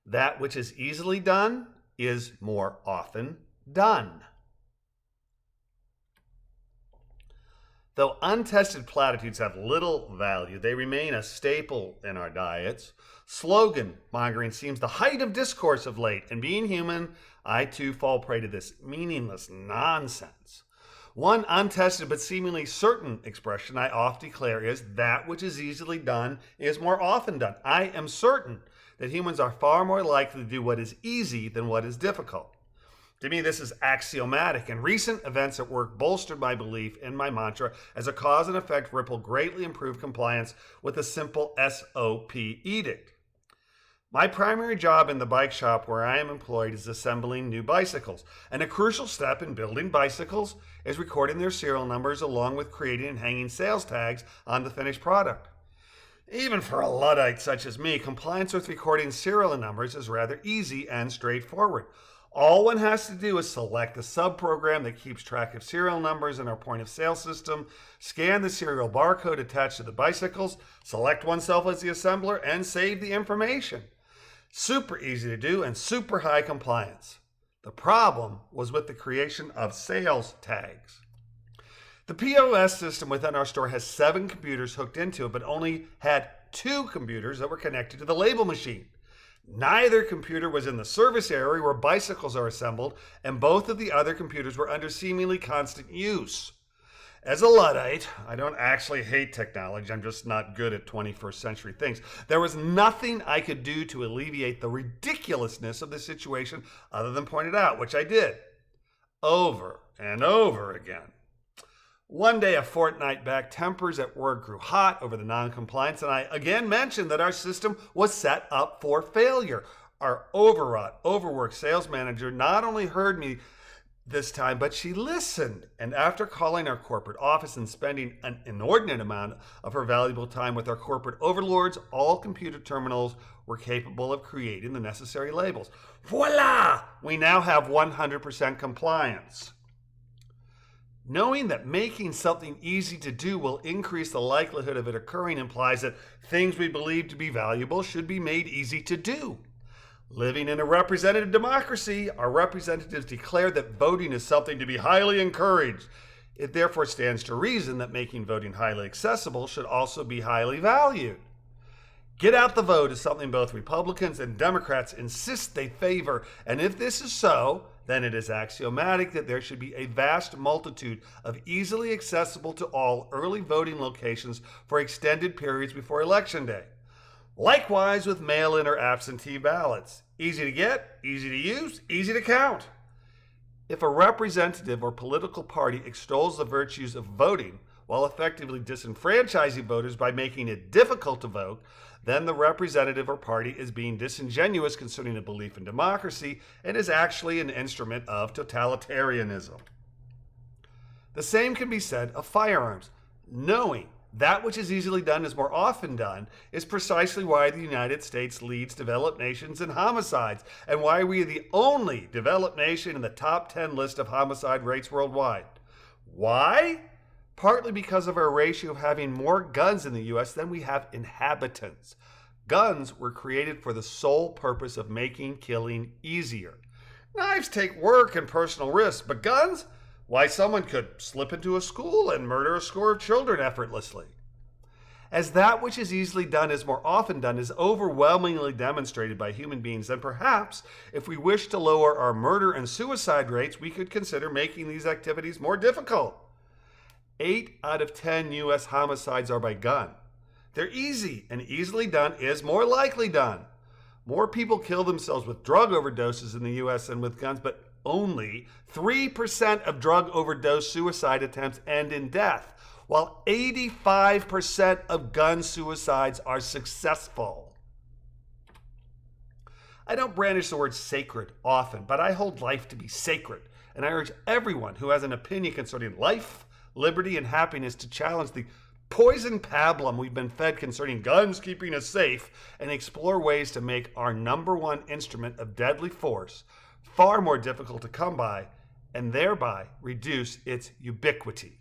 That which is easily done is more often done. Though untested platitudes have little value, they remain a staple in our diets. Slogan mongering seems the height of discourse of late, and being human, I too fall prey to this meaningless nonsense. One untested but seemingly certain expression I oft declare is, that which is easily done is more often done. I am certain that humans are far more likely to do what is easy than what is difficult. To me, this is axiomatic, and recent events at work bolstered my belief in my mantra as a cause and effect ripple greatly improved compliance with a simple SOP edict. My primary job in the bike shop where I am employed is assembling new bicycles, and a crucial step in building bicycles is recording their serial numbers along with creating and hanging sales tags on the finished product. Even for a Luddite such as me, compliance with recording serial numbers is rather easy and straightforward. All one has to do is select the sub-program that keeps track of serial numbers in our point-of-sale system, scan the serial barcode attached to the bicycles, select oneself as the assembler, and save the information. Super easy to do and super high compliance. The problem was with the creation of sales tags. The POS system within our store has 7 computers hooked into it, but only had 2 computers that were connected to the label machine. Neither computer was in the service area where bicycles are assembled, and both of the other computers were under seemingly constant use. As a Luddite, I don't actually hate technology, I'm just not good at 21st century things. There was nothing I could do to alleviate the ridiculousness of the situation other than point it out, which I did, over and over again. One day, a fortnight back, tempers at work grew hot over the non-compliance, and I again mentioned that our system was set up for failure. Our overwrought, overworked sales manager not only heard me this time, but she listened. And after calling our corporate office and spending an inordinate amount of her valuable time with our corporate overlords, all computer terminals were capable of creating the necessary labels. Voila! We now have 100% compliance. Knowing that making something easy to do will increase the likelihood of it occurring implies that things we believe to be valuable should be made easy to do. Living in a representative democracy, our representatives declare that voting is something to be highly encouraged. It therefore stands to reason that making voting highly accessible should also be highly valued. Get out the vote is something both Republicans and Democrats insist they favor, and if this is so, then it is axiomatic that there should be a vast multitude of easily accessible to all early voting locations for extended periods before Election Day. Likewise with mail-in or absentee ballots. Easy to get, easy to use, easy to count. If a representative or political party extols the virtues of voting while effectively disenfranchising voters by making it difficult to vote, then the representative or party is being disingenuous concerning a belief in democracy and is actually an instrument of totalitarianism. The same can be said of firearms. Knowing that which is easily done is more often done is precisely why the United States leads developed nations in homicides and why we are the only developed nation in the top 10 list of homicide rates worldwide. Why? Partly because of our ratio of having more guns in the U.S. than we have inhabitants. Guns were created for the sole purpose of making killing easier. Knives take work and personal risk, but guns? Why, someone could slip into a school and murder a score of children effortlessly. As that which is easily done is more often done is overwhelmingly demonstrated by human beings, then perhaps if we wish to lower our murder and suicide rates, we could consider making these activities more difficult. 8 out of 10 U.S. homicides are by gun. They're easy, and easily done is more likely done. More people kill themselves with drug overdoses in the U.S. than with guns, but only 3% of drug overdose suicide attempts end in death, while 85% of gun suicides are successful. I don't brandish the word sacred often, but I hold life to be sacred, and I urge everyone who has an opinion concerning life, liberty, and happiness to challenge the poison pablum we've been fed concerning guns keeping us safe and explore ways to make our number one instrument of deadly force far more difficult to come by and thereby reduce its ubiquity.